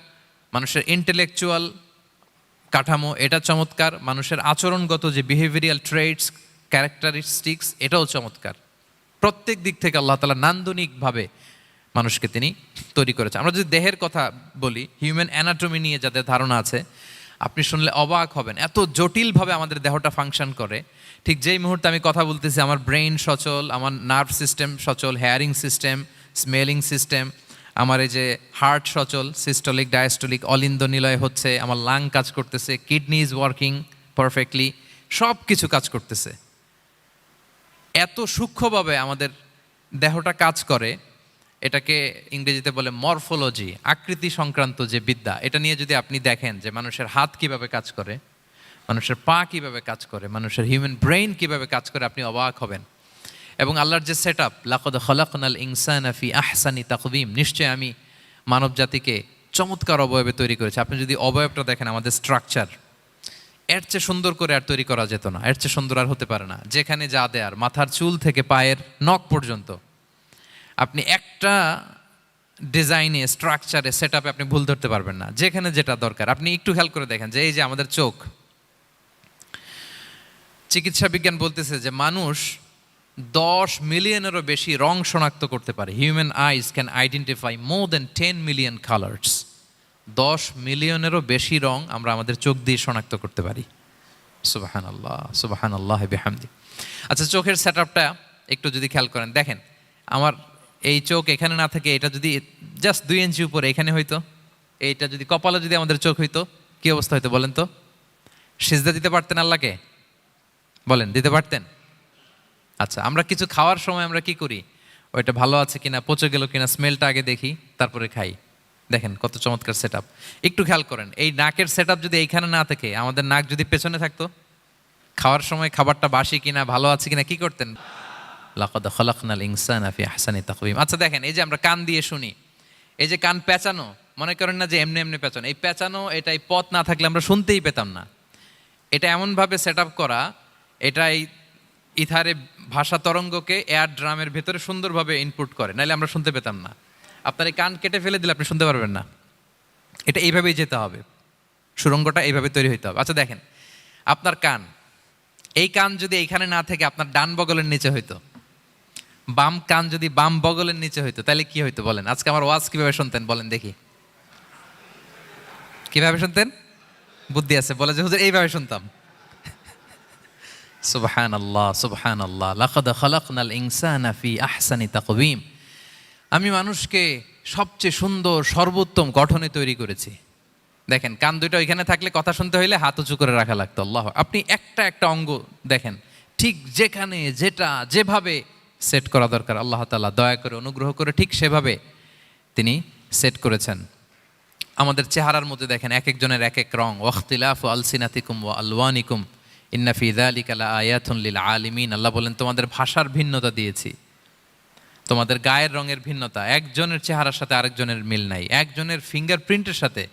মানুষের ইন্টেলেকচুয়াল কাঠামো এটা চমৎকার, মানুষের আচরণগত যে বিহেভিয়ারাল ট্রেটস, ক্যারেক্টারিস্টিক্স এটাও চমৎকার। প্রত্যেক দিক থেকে আল্লাহ তাআলা নান্দনিকভাবে মানুষকে তিনি তৈরি করেছেন। আমরা যদি দেহের কথা বলি, হিউম্যান অ্যানাটমি নিয়ে যাদের ধারণা আছে, আপনি শুনলে অবাক হবেন, এত জটিলভাবে আমাদের দেহটা ফাংশন করে। ঠিক যেই মুহূর্তে আমি কথা বলতেছি, আমার ব্রেইন সচল, আমার নার্ভ সিস্টেম সচল, হেয়ারিং সিস্টেম, স্মেলিং সিস্টেম, আমার এই যে হার্ট সচল, সিস্টোলিক ডায়াস্টোলিক অলিন্দ নিলয় হচ্ছে, আমার লাং কাজ করতেছে, কিডনি ইজ ওয়ার্কিং পারফেক্টলি, সব কিছু কাজ করতেছে। এত সূক্ষ্মভাবে আমাদের দেহটা কাজ করে, এটাকে ইংরেজিতে বলে মরফোলজি, আকৃতি সংক্রান্ত যে বিদ্যা। এটা নিয়ে যদি আপনি দেখেন যে মানুষের হাত কিভাবে কাজ করে, মানুষের পা কিভাবে কাজ করে, মানুষের হিউম্যান ব্রেইন কিভাবে কাজ করে, আপনি অবাক হবেন। এবং আল্লাহর যে সেট আপ, লাকাদ খালাকনাল ইনসানা ফি আহসানি তাকওয়িম, নিশ্চয় আমি মানব জাতিকে চমৎকার অবয়বে তৈরি করেছি। আপনি যদি অবয়বটা দেখেন, আমাদের স্ট্রাকচার, এর চেয়ে সুন্দর করে আর তৈরি করা যেত না, এর চেয়ে সুন্দর আর হতে পারে না। যেখানে যা দেয়ার, মাথার চুল থেকে পায়ের নখ পর্যন্ত, আপনি একটা ডিজাইনে, স্ট্রাকচারে, সেট আপে আপনি ভুল ধরতে পারবেন না। যেখানে যেটা দরকার, আপনি একটু খেয়াল করে দেখেন যে এই যে আমাদের চোখ, চিকিৎসা বিজ্ঞান বলতেছে যে মানুষ 10 মিলিয়নেরও বেশি রং শনাক্ত করতে পারে। Human eyes can identify more than 10 million colours. 10 মিলিয়নেরও বেশি রং আমরা আমাদের চোখ দিয়ে শনাক্ত করতে পারি। সুবহানাল্লাহ, সুবহানাল্লাহ বিহামদি। আচ্ছা, চোখের সেট আপটা একটু যদি খেয়াল করেন, দেখেন আমার এই চোখ এখানে না থাকে, এটা যদি জাস্ট 2 ইঞ্চি উপরে এখানে হইতো, এইটা যদি কপালে যদি আমাদের চোখ হইতো, কি অবস্থা হইতো বলেন তো? সিজদা দিতে পারতেন আল্লাহকে? বলেন, দিতে পারতেন? আচ্ছা, আমরা কিছু খাওয়ার সময় আমরা কি করি, ওইটা ভালো আছে কিনা, পচে গেল কিনা, স্মেলটা আগে দেখি, তারপরে খাই। দেখেন কত চমৎকার সেট আপ। একটু খেয়াল করেন, এই নাকের সেট আপ যদি এইখানে না থাকে, আমাদের নাক যদি পেছনে থাকতো, খাওয়ার সময় খাবারটা বাসি কিনা, ভালো আছে কিনা কি করতেন? লাকাদ খালাকনাল ইনসানা ফি আহসানি তাকওয়িম। আচ্ছা দেখেন, এই যে আমরা কান দিয়ে শুনি, এই যে কান পেঁচানো, মনে করেন না যে এমনি এমনি পেঁচানো, এই পেঁচানো, এটাই পথ না থাকলে আমরা শুনতেই পেতাম না। এটা এমনভাবে সেট আপ করা, এটাই ইথারে ভাষা তরঙ্গকে এয়ার ড্রামের ভেতরে সুন্দরভাবে ইনপুট করে, নাহলে আমরা শুনতে পেতাম না। আপনার এই কান কেটে ফেলে দিলে আপনি শুনতে পারবেন না। এটা এইভাবেই যেতে হবে, সুরঙ্গটা এইভাবে তৈরি হইতে হবে। আচ্ছা দেখেন, আপনার কান, এই কান যদি এইখানে না থেকে আপনার ডান বগলের নিচে হইতো, বাম কান যদি বাম বগলের নিচে হইতো, তাহলে কি হইতো বলেন? আজকে আমার ওয়াজ কিভাবে শুনতেন বলেন দেখি, কিভাবে শুনতেন? বুদ্ধি আছে বলে যে হুজুর এইভাবে শুনতাম। সুবহানাল্লাহ, সুবহানাল্লাহ, লাকাদ খালাকনাল ইনসানা ফি আহসানি তাকওয়িম। আমি মানুষকে সবচেয়ে সুন্দর সর্বোত্তম গঠনে তৈরি করেছি। দেখেন, কান দুটো ওইখানে থাকলে কথা শুনতে হইলে হাত উঁচু করে রাখা লাগতো। আল্লাহ, আপনি একটা একটা অঙ্গ দেখেন, ঠিক যেখানে যেটা যেভাবে সেট করা দরকার, আল্লাহ তাআলা দয়া করে অনুগ্রহ করে ঠিক সেভাবে তিনি সেট করেছেন। আমাদের চেহারার মধ্যে দেখেন, এক একজনের এক এক রং। ওয়াখতিলাফু আলসিনাতিকুম ওয়া আলওয়ানিকুম ইন্না ফি যালিকা লাআয়াতুন লিল আলিমিন। আল্লাহ বলেন, তোমাদের ভাষার ভিন্নতা দিয়েছি, তোমাদের গায়ের রঙের ভিন্নতা, একজনের চেহারার সাথে আরেকজনের মিল নাই, একজনের ফিঙ্গারপ্রিন্টের সাথে।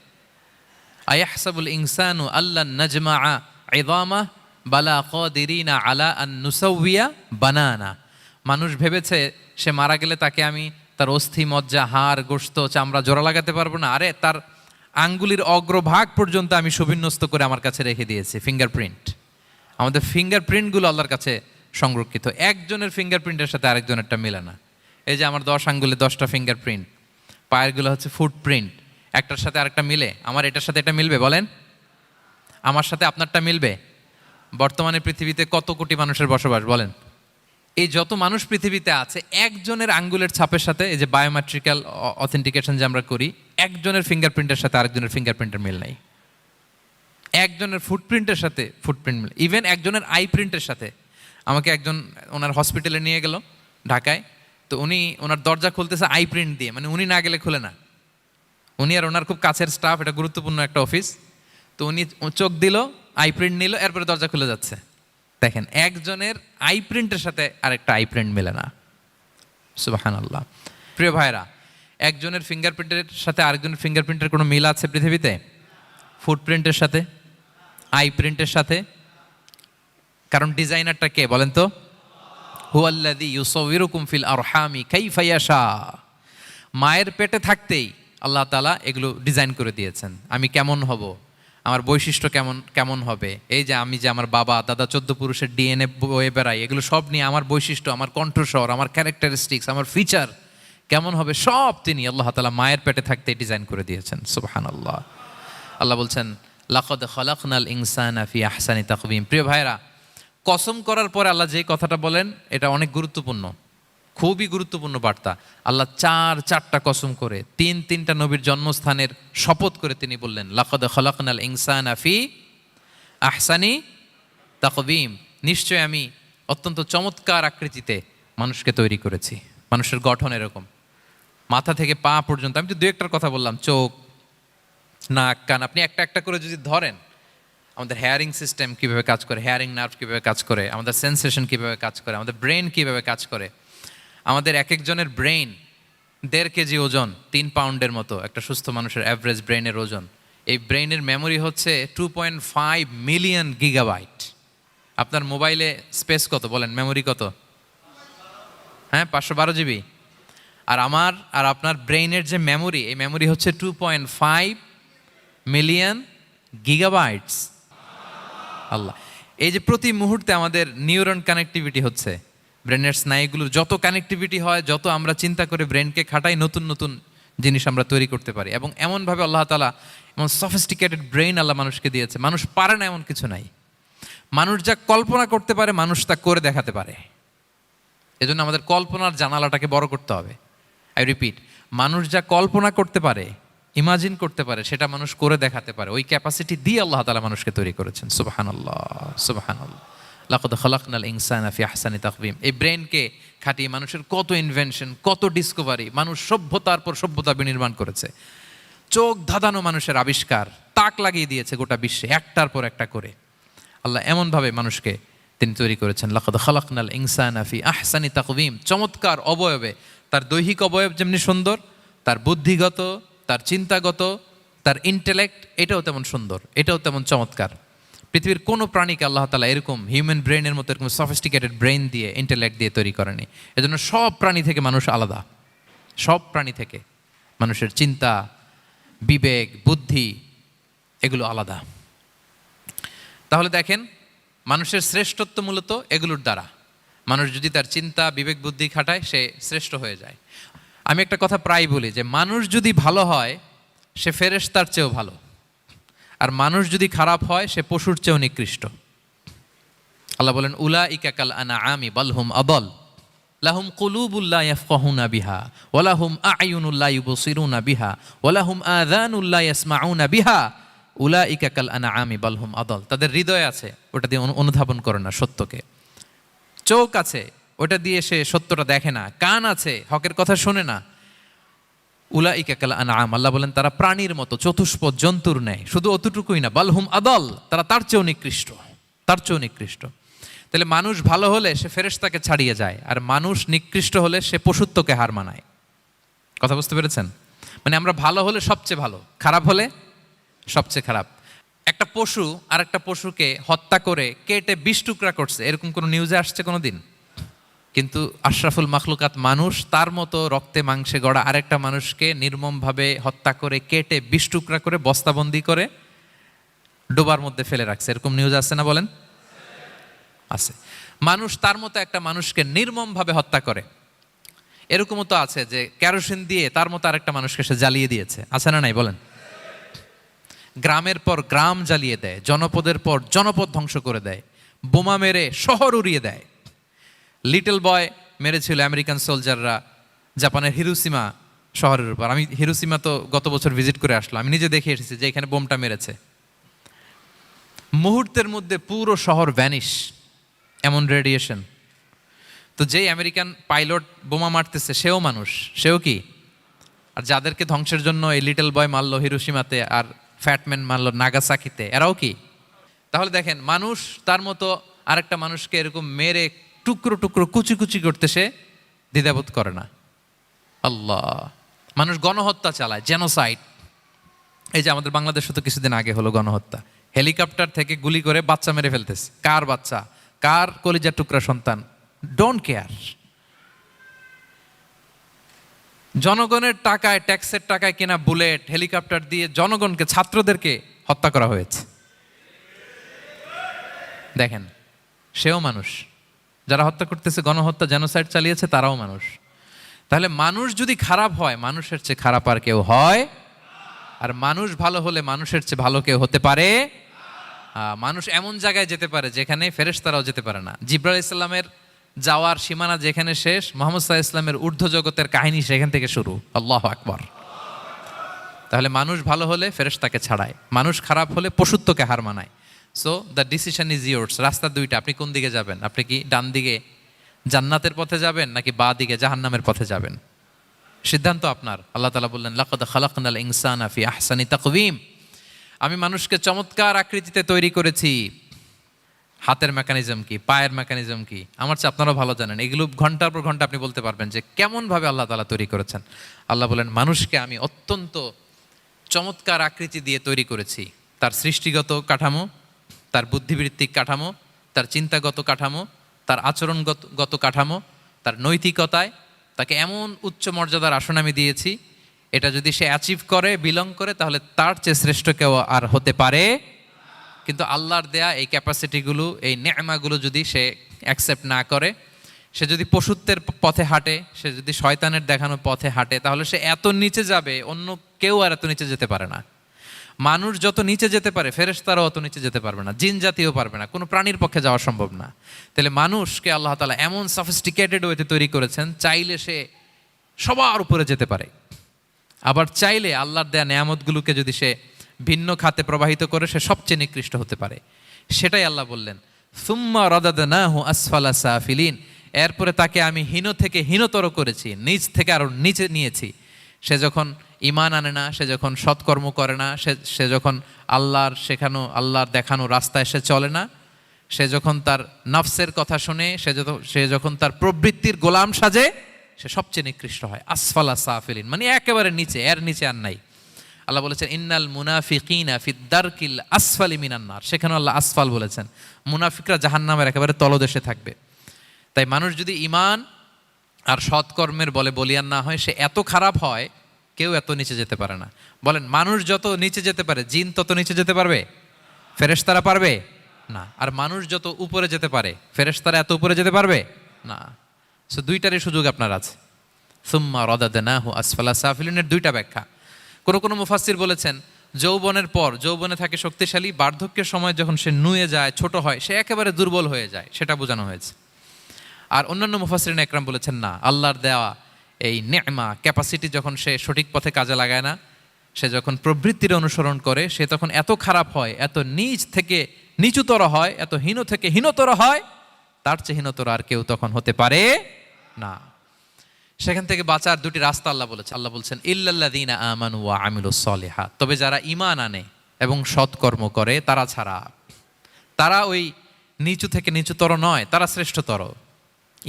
আয়াহসাবুল ইনসানু আল্লান নাজমাআ ইযামা বালা কাদিরিনা আলা আন নুসাউইয়া বানানা। মানুষ ভেবেছে সে মারা গেলে তাকে আমি তার অস্থি, মজ্জা, হাড়, গোশত, চামড়া জোড়া লাগাতে পারবো না। আরে তার আঙ্গুলির অগ্রভাগ পর্যন্ত আমি সুবিন্যস্ত করে আমার কাছে রেখে দিয়েছি, ফিঙ্গারপ্রিন্ট। আমাদের ফিঙ্গারপ্রিন্টগুলো আল্লাহর কাছে সংরক্ষিত, একজনের ফিঙ্গারপ্রিন্টের সাথে আরেকজনেরটা মিলে না। এই যে আমার 10 আঙ্গুলে 10টা ফিঙ্গারপ্রিন্ট, পায়েরগুলো হচ্ছে ফুটপ্রিন্ট, একটার সাথে আরেকটা মিলে। আমার এটার সাথে এটা মিলবে বলেন? আমার সাথে আপনারটা মিলবে? বর্তমানে পৃথিবীতে কত কোটি মানুষের বসবাস বলেন? এই যত মানুষ পৃথিবীতে আছে, একজনের আঙ্গুলের ছাপের সাথে, এই যে বায়োমেট্রিক্যাল অথেন্টিকেশন যে আমরা করি, একজনের ফিঙ্গারপ্রিন্টের সাথে আরেকজনের ফিঙ্গারপ্রিন্টের মিল নাই। একজনের ফুটপ্রিন্টের সাথে ফুটপ্রিন্ট মিল, ইভেন একজনের আই প্রিন্টের সাথে। আমাকে একজন ওনার হসপিটালে নিয়ে গেল ঢাকায়, তো উনি ওনার দরজা খুলতেছে আই প্রিন্ট দিয়ে, মানে উনি না গেলে খুলে না। উনি আর ওনার খুব কাছের স্টাফ, এটা গুরুত্বপূর্ণ একটা অফিস, তো উনি চোখ দিল, আই প্রিন্ট নিল, এরপরে দরজা খুলে যাচ্ছে। দেখেন, একজনের আই প্রিন্টের সাথে আরেকটা আই প্রিন্ট মেলে না। সুবহানাল্লাহ। প্রিয় ভাইরা, একজনের ফিঙ্গারপ্রিন্টের সাথে আরেকজনের ফিঙ্গারপ্রিন্টের কোনো মিল আছে পৃথিবীতে? ফুটপ্রিন্টের সাথে? আই প্রিন্টের সাথে? কারণ ডিজাইনারটা কে বলেন তো? হুয়াল্লাযী ইউসাউবিরুকুম ফিল আরহামি কাইফা ইয়াশা। মায়ের পেটে থাকতেই আল্লাহ তাআলা এগুলো ডিজাইন করে দিয়েছেন। আমি কেমন হব, আমার বৈশিষ্ট্য কেমন কেমন হবে, এই যে আমি যে আমার বাবা দাদা 14 পুরুষের ডিএনএ বয়ে বেড়াই, এগুলো সব নিয়ে আমার বৈশিষ্ট্য, আমার কণ্ঠস্বর, আমার ক্যারেক্টারিস্টিক্স, আমার ফিচার কেমন হবে, সব তিনি আল্লাহ তাআলা মায়ের পেটে থাকতেই ডিজাইন করে দিয়েছেন। সুবহানাল্লাহ। আল্লাহ বলছেন লাকাদ খালাকনাল ইনসানা ফি আহসানি তাকওয়িম। প্রিয় ভাইরা, কসম করার পরে আল্লাহ যে কথাটা বলেন এটা অনেক গুরুত্বপূর্ণ, খুবই গুরুত্বপূর্ণ বার্তা। আল্লাহ চারটা কসম করে তিনটা নবীর জন্মস্থানের শপথ করে তিনি বললেন লাকাদ খালাকনাল ইনসানা ফি আহসানি তাকওয়িম। নিশ্চয় আমি অত্যন্ত চমৎকার আকৃতিতে মানুষকে তৈরি করেছি। মানুষের গঠন এরকম, মাথা থেকে পা পর্যন্ত। আমি তো দু একটার কথা বললাম, চোখ, নাক, কান। আপনি একটা একটা করে যদি ধরেন, আমাদের হেয়ারিং সিস্টেম কীভাবে কাজ করে, হেয়ারিং নার্ভ কীভাবে কাজ করে, আমাদের সেন্সেশন কীভাবে কাজ করে, আমাদের ব্রেন কীভাবে কাজ করে। আমাদের এক একজনের ব্রেন 1.5 কেজি ওজন, 3 পাউন্ডের মতো একটা সুস্থ মানুষের অ্যাভারেজ ব্রেনের ওজন। এই ব্রেনের মেমোরি হচ্ছে 2.5 মিলিয়ন গিগাবাইট। আপনার মোবাইলে স্পেস কত বলেন, মেমোরি কত? হ্যাঁ, 512 জিবি। আর আমার আর আপনার ব্রেইনের যে মেমোরি, এই মেমোরি হচ্ছে 2.5 মিলিয়ন গিগাবাইটস। আল্লাহ, এই যে প্রতি মুহূর্তে আমাদের নিউরন কানেক্টিভিটি হচ্ছে, ব্রেনের স্নায়ুগুলোর যত কানেক্টিভিটি হয়, যত আমরা চিন্তা করে ব্রেনকে খাটাই, নতুন নতুন জিনিস আমরা তৈরি করতে পারি। এবং এমনভাবে আল্লাহ তাআলা এমন সফিস্টিকেটেড ব্রেইন আল্লাহ মানুষকে দিয়েছে, মানুষ পারে না এমন কিছু নাই। মানুষ যা কল্পনা করতে পারে মানুষ তা করে দেখাতে পারে। এজন্য আমাদের কল্পনার জানালাটাকে বড় করতে হবে। আই রিপিট, মানুষ যা কল্পনা করতে পারে, ইমাজিন করতে পারে, সেটা মানুষ করে দেখাতে পারে। ওই ক্যাপাসিটি দিয়ে আল্লাহ তাআলা মানুষকে তৈরি করেছেন। সুবহানাল্লাহ, সুবহানাল্লাহ। লাকাদ খালাকনাল ইনসানা ফি আহসানি তাকওয়িম। এই ব্রেনকে খাটিয়ে মানুষের কত ইনভেনশন, কত ডিসকভারি, মানুষ সভ্যতার পর সভ্যতা বিনির্মাণ করেছে। চোখ ধাঁধানো মানুষের আবিষ্কার তাক লাগিয়ে দিয়েছে গোটা বিশ্বে, একটার পর একটা করে। আল্লাহ এমনভাবে মানুষকে তিনি তৈরি করেছেন। লাকাদ খালাকনাল ইনসানা ফি আহসানি তাকওয়িম। চমৎকার অবয়বে, তার দৈহিক অবয়ব যেমনি সুন্দর, তার বুদ্ধিগত, তার চিন্তাগত, তার ইন্টেলেক্ট, এটাও তেমন সুন্দর, এটাও তেমন চমৎকার। পৃথিবীর কোনো প্রাণীকে আল্লাহ তাআলা এরকম হিউম্যান ব্রেনের মতো এরকম সফিস্টিকেটেড ব্রেন দিয়ে, ইন্টেলেক্ট দিয়ে তৈরি করেনি। এজন্য সব প্রাণী থেকে মানুষ আলাদা। সব প্রাণী থেকে মানুষের চিন্তা, বিবেক, বুদ্ধি এগুলো আলাদা। তাহলে দেখেন, মানুষের শ্রেষ্ঠত্ব মূলত এগুলোর দ্বারা। মানুষ যদি তার চিন্তা, বিবেক, বুদ্ধি খাটায়, সে শ্রেষ্ঠ হয়ে যায়। আমি একটা কথা প্রায় বলি যে মানুষ যদি ভালো হয় সে ফেরেশতার চেয়েও ভালো, আর মানুষ যদি খারাপ হয় সে পশুর চেয়েও নিকৃষ্ট। আল্লাহ বলেন উলাইকা কাল আনআমি বাল হুম আদাল লাহুম কুলুবুল লা ইয়াফকাহুনা বিহা ওয়া লাহুম আ'য়ুনুল লা ইউবসিরুনা বিহা ওয়া লাহুম আযানুল লা ইয়াসমাউনা বিহা উলাইকা কাল আনআমি বাল হুম আদাল। তাদের হৃদয় আছে, ওটা দিয়ে অনুধাবন করে না সত্যকে। চোখ আছে, ওটা দিয়ে সে সত্যটা দেখে না। কান আছে, হকের কথা শোনে না। উলাইকা কাল আনআম, আল্লাহ বলেন তারা প্রাণীর মতো, চতুষ্পদ জন্তুর ন্যায়। শুধু অতটুকুই না, বালহুম আদাল, তারা তার চেয়েও নিকৃষ্ট, তার চেয়েও নিকৃষ্ট। তাহলে মানুষ ভালো হলে সে ফেরেশতাকে ছাড়িয়ে যায়, আর মানুষ নিকৃষ্ট হলে সে পশুত্বকে হার মানায়। কথা বুঝতে পেরেছেন? মানে আমরা ভালো হলে সবচেয়ে ভালো, খারাপ হলে সবচেয়ে খারাপ। একটা পশু আর একটা পশুকে হত্যা করে কেটে 20 টুকরা করছে, এরকম কোনো নিউজে আসছে কোনো দিন? কিন্তু আশরাফুল মাখলুকাত মানুষ, তার মতো রক্তে মাংসে গড়া আরেকটা মানুষকে নির্মমভাবে হত্যা করে কেটে 20 টুকরা করে বস্তাবন্দি করে ডোবার মধ্যে ফেলে রাখছে, এরকম নিউজ আছে না বলেন? আছে। মানুষ তার মতো একটা মানুষকে নির্মমভাবে হত্যা করে। এরকমও তো আছে যে কেরোসিন দিয়ে তার মতো আরেকটা মানুষকে সে জ্বালিয়ে দিয়েছে, আছে না নাই বলেন? গ্রামের পর গ্রাম জ্বালিয়ে দেয়, জনপদের পর জনপদ ধ্বংস করে দেয়, বোমা মেরে শহর উড়িয়ে দেয়। লিটল বয় মেরেছিল আমেরিকান সোলজাররা জাপানের হিরোশিমা শহরের উপর। আমি হিরোশিমা তো গত বছর ভিজিট করে আসলাম, আমি নিজে দেখে এসেছি যে এখানে বোমটা মেরেছে। মুহূর্তের মধ্যে পুরো শহর ভ্যানিশ, এমন রেডিয়েশন। তো যেই আমেরিকান পাইলট বোমা মারতেছে সেও মানুষ, সেও কি? আর যাদেরকে ধ্বংসের জন্য এই লিটল বয় মারলো হিরোশিমাতে আর ফ্যাটম্যান মারলো নাগাসাকিতে, এরাও কি? তাহলে দেখেন, মানুষ তার মতো আরেকটা মানুষকে এরকম মেরে টুকরো টুকরো কুচি কুচি করতে সে দ্বিধাবোধ করে না। আল্লাহ, মানুষ গণহত্যা চালায়, জেনোসাইড। এই যে আমাদের বাংলাদেশে তো কিছুদিন আগে হলো গণহত্যা, হেলিকপ্টার থেকে গুলি করে বাচ্চা মেরে ফেলতেছে। কার বাচ্চা, কার কলিজার টুকরা সন্তান, ডোন্ট কেয়ার। জনগণের টাকায়, ট্যাক্সের টাকায় কেনা বুলেট, হেলিকপ্টার দিয়ে জনগণকে, ছাত্রদেরকে হত্যা করা হয়েছে। দেখেন, সেও মানুষ, যারা হত্যা করতেছে, গণহত্যা, জেনোসাইড চালিয়েছে, তারাও মানুষ। তাহলে মানুষ যদি খারাপ হয়, মানুষের চেয়ে খারাপ আর কেউ হয়? আর মানুষ ভালো হলে মানুষের চেয়ে ভালো কেউ হতে পারে? মানুষ এমন জায়গায় যেতে পারে যেখানে ফেরেশতারাও যেতে পারে না। জিবরাইল আলাইহিস সালামের যাওয়ার সীমানা যেখানে শেষ, মুহাম্মদ সাল্লাল্লাহু আলাইহি ওয়াসাল্লামের ঊর্ধ্ব জগতের কাহিনী সেখান থেকে শুরু। আল্লাহু আকবার। তাহলে মানুষ ভালো হলে ফেরেশতাকে ছাড়ায়, মানুষ খারাপ হলে পশুত্বকে হার মানায়। So the decision is yours. রাস্তা দুইটা, আপনি কোন দিকে যাবেন? আপনি কি ডান দিকে জান্নাতের পথে যাবেন নাকি বাঁ দিকে জাহান্নামের পথে যাবেন? সিদ্ধান্ত আপনার। আল্লাহ তাআলা বললেন, লাকাদ খালাকনাল ইনসানা ফি আহসানি তাকওয়িম। আমি মানুষকে চমৎকার আকৃতিতে তৈরি করেছি। হাতের মেকানিজম কি, পায়ের মেকানিজম কি, আমার চেয়ে আপনারা ভালো জানেন। এগুলো ঘন্টার পর ঘন্টা আপনি বলতে পারবেন যে কেমনভাবে আল্লাহ তাআলা তৈরি করেছেন। আল্লাহ বলেন, মানুষকে আমি অত্যন্ত চমৎকার আকৃতি দিয়ে তৈরি করেছি। তার সৃষ্টিগত কাঠামো, তার বুদ্ধিবৃত্তিক কাঠামো, তার চিন্তাগত কাঠামো, তার আচরণগত কাঠামো, তার নৈতিকতায় তাকে এমন উচ্চ মর্যাদার আসন আমি দিয়েছি, এটা যদি সে অ্যাচিভ করে, বিলং করে, তাহলে তার চেয়ে শ্রেষ্ঠ কেউ আর হতে পারে। কিন্তু আল্লাহর দেয়া এই ক্যাপাসিটিগুলো, এই নেয়মাগুলো যদি সে অ্যাকসেপ্ট না করে, সে যদি পশুত্বের পথে হাঁটে, সে যদি শয়তানের দেখানো পথে হাঁটে, তাহলে সে এত নিচে যাবে, অন্য কেউ আর এত নিচে যেতে পারে না। মানুষ যত নিচে যেতে পারে, ফেরেশতারাও অত নিচে যেতে পারবে না, জিন জাতীয় পারবে না, কোনো প্রাণীর পক্ষে যাওয়া সম্ভব না। তাহলে মানুষকে আল্লাহ তাআলা এমন সফিস্টিকেটেড ওয়েতে তৈরি করেছেন, চাইলে সে সবার উপরে যেতে পারে। আবার চাইলে আল্লাহর দেয়া নেয়ামতগুলোকে যদি সে ভিন্ন খাতে প্রবাহিত করে, সে সবচেয়ে নিকৃষ্ট হতে পারে। সেটাই আল্লাহ বললেন, সুম্মা রাদাদনাহু আসফালা সাফিলিন। এরপরে তাকে আমি হীন থেকে হীনতর করেছি, নিচ থেকে আরো নিচে নিয়েছি। সে যখন ঈমান আনে না, সে যখন সৎকর্ম করে না, সে যখন আল্লাহর দেখানো রাস্তায় সে চলে না, সে যখন তার নফসের কথা শুনে, সে যখন তার প্রবৃত্তির গোলাম সাজে, সে সবচেয়ে নিকৃষ্ট হয়। আসফালা সাফিলিন মানে একেবারে নিচে, এর নিচে আর নাই। আল্লাহ বলেছেন, ইন্নাল মুনাফিকিনা ফিদ দারকিল আসফালি মিনান নার। সেখানে আল্লাহ আসফাল বলেছেন। মুনাফিকরা জাহান্নামের একেবারে তলদেশে থাকবে। তাই মানুষ যদি ঈমান আর সৎকর্মের বলে বলিয়ান না হয়, সে এত খারাপ হয়, কেউ এত নিচে যেতে পারে না। বলেন, মানুষ যত নিচে যেতে পারে, জিন তত নিচে যেতে পারবে? ফেরেশতারা পারবে না। আর মানুষ যত উপরে যেতে পারে, ফেরেশতারা এত উপরে যেতে পারবে না। সো দুইটারই সুযোগ আপনার আছে। সুম্মা রাদাদনাহু আসফালা সাফিলিনের দুইটা ব্যাখ্যা। কোনো মুফাসসির বলেছেন, যৌবনের পর, যৌবনে থাকে শক্তিশালী, বার্ধক্যের সময় যখন সে নুয়ে যায়, ছোট হয়, সে একেবারে দুর্বল হয়ে যায়, সেটা বোঝানো হয়েছে। আর অন্যান্য মুফাসসিরিন একরাম বলেছেন, না, আল্লাহর দেওয়া এই নেয়মা, ক্যাপাসিটি যখন সে সঠিক পথে কাজে লাগায় না, সে যখন প্রবৃত্তির অনুসরণ করে, সে তখন এত খারাপ হয়, এত নিচ থেকে নিচুতর হয়, এত হীন থেকে হীনতর হয়, তার চেয়ে হীনতর আর কেউ তখন হতে পারে না। সেখান থেকে বাঁচার দুটি রাস্তা আল্লাহ বলছেন, ইল্লাল্লাযীনা আমানু ওয়া আমিলুস সলিহাত। তবে যারা ঈমান আনে এবং সৎকর্ম করে তারা ছাড়া। তারা ওই নিচু থেকে নিচুতর নয়, তারা শ্রেষ্ঠতর।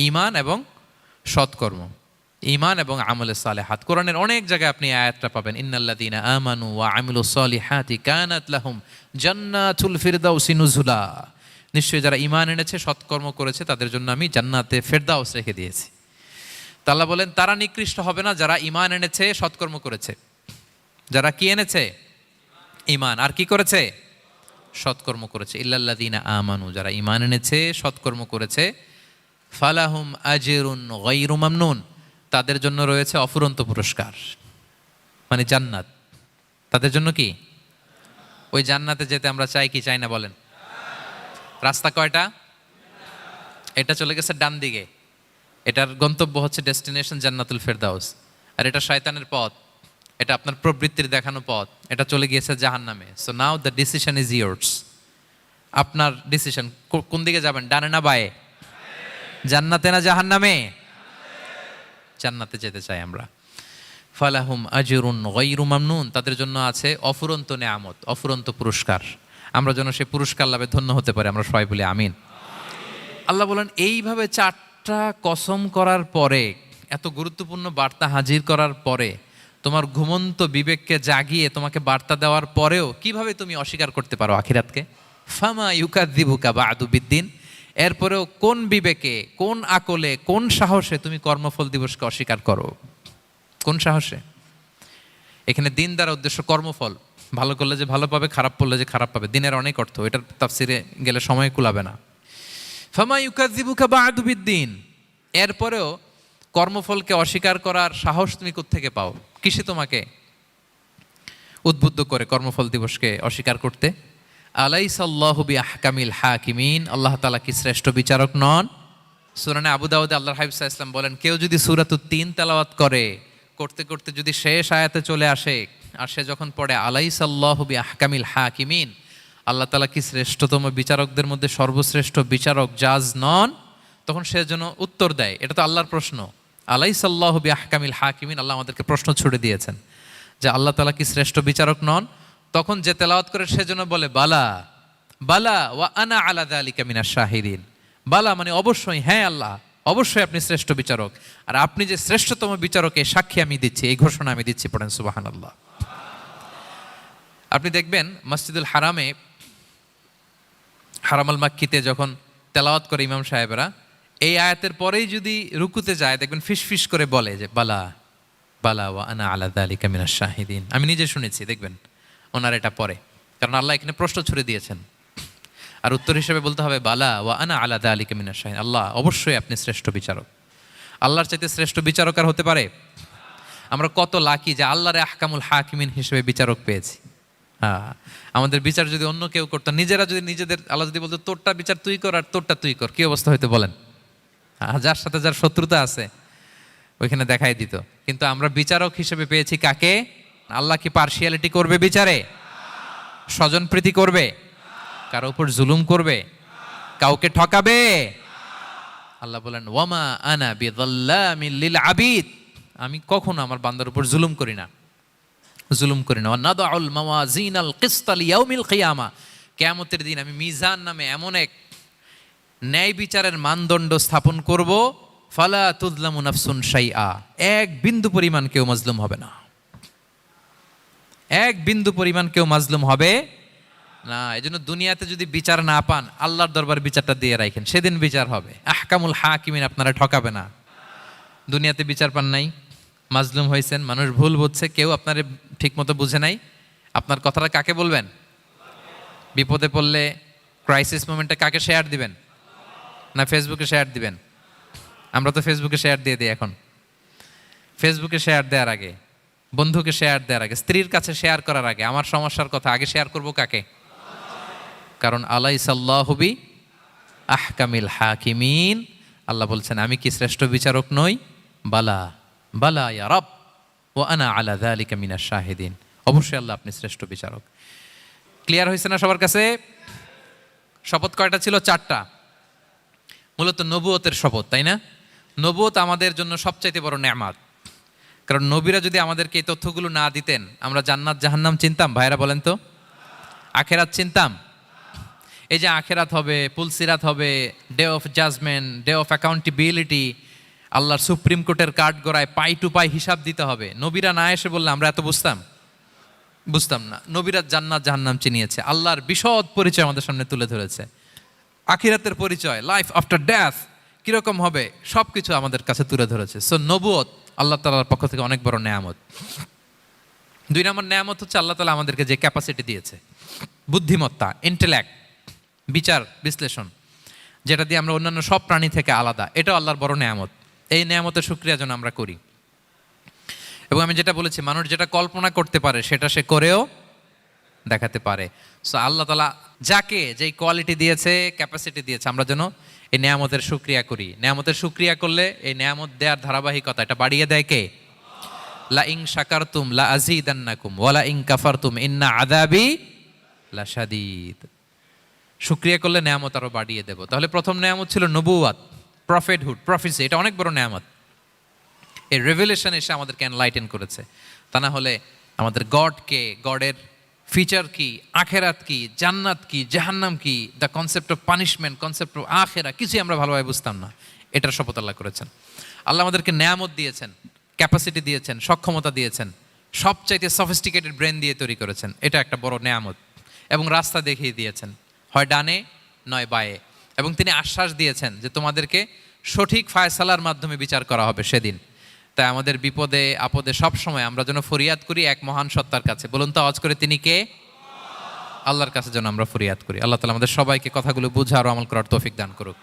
ঈমান এবং সৎকর্ম, ঈমান এবং আমলে সালেহাত। কোরআনের অনেক জায়গায় আপনি আয়াতটা পাবেন, ইন্নাল্লাযীনা আমানু ওয়া আমিলুস সলিহাতি কানাত লাহুম জান্নাতুল ফিরদাউসি নুজুলা। নিশ্চয়ই যারা ঈমান এনেছে, সৎকর্ম করেছে, তাদের জন্য আমি জান্নাতে ফেরদাউস রেখে দিয়েছি। আল্লাহ বলেন, তারা নিকৃষ্ট হবে না যারা ঈমান এনেছে, সৎকর্ম করেছে। যারা কি এনেছে? ঈমান। আর কি করেছে? সৎকর্ম করেছে। ইল্লাল্লাযীনা আমানু, যারা ঈমান এনেছে, সৎকর্ম করেছে, ফালাহুম আজরুন গায়রু মামনুন, তাদের জন্য রয়েছে অফুরন্ত পুরস্কার, মানে জান্নাত। তাদের জন্য কি? ওই জান্নাতে যেতে আমরা চাই কি চাই না বলেন? রাস্তা কয়টা? এটা চলে গেছে ডান দিকে, এটার গন্তব্য হচ্ছে ডেস্টিনেশন জান্নাতুল ফেরদাউস। আর এটা শয়তানের পথ, এটা আপনার প্রবৃত্তির দেখানো পথ, এটা চলে গিয়েছে জাহান্নামে। So now the decision is years. আপনার ডিসিশন, কোন দিকে যাবেন, ডানে না বায়ে? জান্নাতে না জাহান্নামে? জান্নাতে যেতে চাই আমরা। ফালাহুম আজরুন গায়রু মামনুন, তাদের জন্য আছে অফুরন্ত নেয়ামত, অফুরন্ত পুরস্কার। আমরা যেন সেই পুরস্কার লাভে ধন্য হতে পারি, আমরা সবাই বলি আমিন। আল্লাহ বলেন, এইভাবে চারটা কসম করার পরে, এত গুরুত্বপূর্ণ বার্তা হাজির করার পরে, তোমার ঘুমন্ত বিবেককে জাগিয়ে তোমাকে বার্তা দেওয়ার পরেও কিভাবে তুমি অস্বীকার করতে পারো আখিরাতকে? ফামা ইউকাযযিবুকা বা'দু বিদ্দিন, এরপরেও কোন বিবেকে, কোন আকলে, কোন সাহসে তুমি কর্মফল দিবসকে অস্বীকার করো? কোন সাহসে? এখানে দিন দ্বারা উদ্দেশ্য কর্মফল। ভালো করলে যে ভালো পাবে, খারাপ করলে যে খারাপ পাবে, দিনের অনেক অর্থ, এটার তাফসিরে গেলে সময় কুলাবে না। ফামা ইউকাযযিবুকা বা'দু বিদ্দিন, এরপরেও কর্মফলকে অস্বীকার করার সাহস তুমি কোত্থেকে পাও? কিসে তোমাকে উদ্বুদ্ধ করে কর্মফল দিবসকে অস্বীকার করতে? আলাইসাল্লাহু বিআহকামিল হাকিমিন, আল্লাহ তাআলা কি শ্রেষ্ঠ বিচারক নন? সূরা আবু দাউদে আল্লাহর হাবিব সাল্লাল্লাহু আলাইহি ওয়াসাল্লাম বলেন, কেউ যদি সূরাতুত তিন তেলাওয়াত করে, করতে করতে যদি শেষ আয়াতে চলে আসে, আর সে যখন পড়ে আলাইসাল্লাহু বিআহকামিল হাকিমিন, আল্লাহ তাআলা কি শ্রেষ্ঠতম বিচারকদের মধ্যে সর্বশ্রেষ্ঠ বিচারক জাজ নন, তখন সে যেন উত্তর দেয়, এটা তো আল্লাহর প্রশ্ন। আলাইসাল্লাহু বিআহকামিল হাকিমিন, আল্লাহ আমাদেরকে প্রশ্ন ছুড়ে দিয়েছেন যে আল্লাহ তাআলা কি শ্রেষ্ঠ বিচারক নন? তখন যে তেলাওয়াত করে সে যেন বলে বালা বালা ওয়া আনা আলা যালিকা মিনাশ শাহিদিন। বালা মানে অবশ্যই, হ্যাঁ আল্লাহ অবশ্যই আপনি শ্রেষ্ঠ বিচারক, আর আপনি যে শ্রেষ্ঠতম বিচারকের সাক্ষী আমি দিচ্ছি, এই ঘোষণা আমি দিচ্ছি। পড়েন সুবহানাল্লাহ। আপনি দেখবেন মসজিদুল হারামে, হারামাল মাক্কিতে যখন তেলাওয়াত করে ইমাম সাহেবরা, এই আয়াতের পরেই যদি রুকুতে যায় দেখবেন ফিস ফিস করে বলে যে বালা বালা ওয়া আনা আলা যালিকা মিনাশ শাহিদিন। আমি নিজে শুনেছি, দেখবেন ওনার এটা পরে, কারণ আল্লাহ এখানে প্রশ্ন ছুড়ে দিয়েছেন, আর উত্তর হিসেবে বলতে হবে বালা ওয়া আনা আলা যালিকা মিনাশ শাহিদিন, আল্লাহ অবশ্যই আপনি শ্রেষ্ঠ বিচারক। আল্লাহর চাইতে শ্রেষ্ঠ বিচারক আর হতে পারে? আমরা কত লাকি যে আল্লাহর আহকামুল হাকিমিন হিসেবে বিচারক পেয়েছি। হ্যাঁ, আমাদের বিচার যদি অন্য কেউ করতো, নিজেরা যদি নিজেদের, আল্লাহ যদি বলতো তোরটা বিচার তুই কর আর তোরটা তুই কর, কি অবস্থা হইতো বলেন? যার সাথে যার শত্রুতা আছে ওইখানে দেখাই দিত। কিন্তু আমরা বিচারক হিসেবে পেয়েছি কাকে? আল্লাহ কি পার্সিয়ালিটি করবে বিচারে? স্বজনপ্রীতি করবে? কারো উপর জুলুম করবে? কাউকে ঠকাবে? আল্লাহ বলেন ওয়ামা আনা বিযাল্লামিল লিল আবিদ, আমি কখনো আমার বান্দার উপর জুলুম করি না, জুলুম করি না। ওয়ানাদাউল মাওয়াজিনাল কিসতা লিয়াউমিল কিয়ামা, কিয়ামতের দিন আমি মিজান নামে এমন এক ন্যায় বিচারের মানদণ্ড স্থাপন করব, ফালা তুযলামু নাফসুন শাইআ, এক বিন্দু পরিমাণ কেউ মাজলুম হবে না, এক বিন্দু পরিমাণ কেউ মাজলুম হবে না। এজন্য দুনিয়াতে যদি বিচার না পান, আল্লাহর দরবার বিচারটা দিয়ে রাখেন, সেদিন বিচার হবে। আহকামুল হাকিমিন আপনারা ঠকাবে না। দুনিয়াতে বিচার পান নাই, মাজলুম হয়েছেন, মানুষ ভুল বুঝছে, কেউ আপনারে ঠিকমতো বুঝে নাই, আপনার কথাটা কাকে বলবেন? বিপদে পড়লে ক্রাইসিস মোমেন্টে কাকে শেয়ার দিবেন? না ফেসবুকে শেয়ার দিবেন? আমরা তো ফেসবুকে শেয়ার দিয়ে দিই এখন। ফেসবুকে শেয়ার দেওয়ার আগে, বন্ধুকে শেয়ার দেওয়ার আগে, স্ত্রীর কাছে শেয়ার করার আগে আমার সমস্যার কথা আগে শেয়ার করব কাকে? কারণ আলাইসাল্লাহু বি আহকামিল হাকিমিন, আল্লাহ বলছেন আমি কি শ্রেষ্ঠ বিচারক নই? বালা বালা ইয়া রব ওয়া আনা আলা যালিকা মিনাশ শাহিদিন, অবশ্যই আল্লাহ আপনি শ্রেষ্ঠ বিচারক। ক্লিয়ার হয়েছে না সবার কাছে? শপথ কয়টা ছিল? 4টা। মূলত নবুয়তের শপথ, তাই না? নবুয়ত আমাদের জন্য সবচাইতে বড় নেয়ামত, কারণ নবীরা যদি আমাদেরকে এই তথ্যগুলো না দিতেন, আমরা জান্নাত জাহান্নাম চিনতাম? ভাইরা বলেন তো, আখেরাত চিনতাম? এই যে আখেরাত হবে, পুলসিরাত হবে, day of judgement, day of accountability, আল্লাহর সুপ্রিম কোর্টের কাঠ গড়ায় পাই টু পাই হিসাব দিতে হবে, নবীরা না এসে বললে আমরা এত বুঝতাম না। নবীরা জান্নাত জাহান্নাম চিনিয়েছে, আল্লাহর বিশদ পরিচয় আমাদের সামনে তুলে ধরেছে, আখিরাতের পরিচয়, লাইফ আফটার ডেথ কিরকম হবে, সবকিছু আমাদের কাছে তুলে ধরেছে। সো নবুয়ত আল্লাহ তাআলার পক্ষ থেকে অনেক বড় নেয়ামত। 2 নম্বর নেয়ামত হচ্ছে আল্লাহ তাআলা আমাদেরকে যে ক্যাপাসিটি দিয়েছে, বুদ্ধিমত্তা, ইন্টেলেক্ট, বিচার বিশ্লেষণ, যেটা দিয়ে আমরা অন্যান্য সব প্রাণী থেকে আলাদা, এটাও আল্লাহর বড় নেয়ামত। এই নেয়ামতের শুকরিয়া যেন আমরা করি। এবং আমি যেটা বলেছি, মানুষ যেটা কল্পনা করতে পারে সেটা সে করেও দেখাতে পারে। সো আল্লাহ তাআলা যাকে যেই কোয়ালিটি দিয়েছে, ক্যাপাসিটি দিয়েছে, আমরা যেন এই নেয়ামতের শুকরিয়া করি। নেয়ামতের শুকরিয়া করলে এই নেয়ামত দেওয়ার ধারাবাহিকতা এটা বাড়িয়ে দেয় কে? লা ইন শাকারতুম লা আযীদান্নাকুম ওয়া লা ইন কাফারতুম ইন্না আযাবি লাশাদীদ। শুকরিয়া করলে নেয়ামত আরো বাড়িয়ে দেব। তাহলে প্রথম নেয়ামত ছিল নবুওয়াত, প্রফেটহুড, প্রফেসি, এটা অনেক বড় নেয়ামত। এই রেভেলেশন এসে আমাদেরকে এনলাইটেন করেছে। তা না হলে আমাদের গডকে, গডের ফিচার কি, আখেরাত কি, জান্নাত কি, জাহান্নাম কি, the concept of punishment, concept of আখেরা, কিছুই আমরা ভালোভাবে বুঝতাম না। এটার শপথ আল্লাহ করেছেন। আল্লাহ আমাদেরকে নেয়ামত দিয়েছেন, ক্যাপাসিটি দিয়েছেন, সক্ষমতা দিয়েছেন, সবচাইতে সফিস্টিকেটেড ব্রেন দিয়ে তৈরি করেছেন, এটা একটা বড় নেয়ামত। এবং রাস্তা দেখিয়ে দিয়েছেন, হয় ডানে নয় বায়ে। এবং তিনি আশ্বাস দিয়েছেন যে তোমাদেরকে সঠিক ফায়সালার মাধ্যমে বিচার করা হবে সেদিন। তাই আমাদের বিপদে আপদে সব সময় আমরা যেন ফরিয়াদ করি এক মহান সত্তার কাছে। বলুন তো আওয়াজ করে, তিনি কে? আল্লাহর কাছে যেন আমরা ফরিয়াদ করি। আল্লাহ তাআলা আমাদের সবাইকে কথাগুলো বুঝার ও আমল করার তৌফিক দান করুক।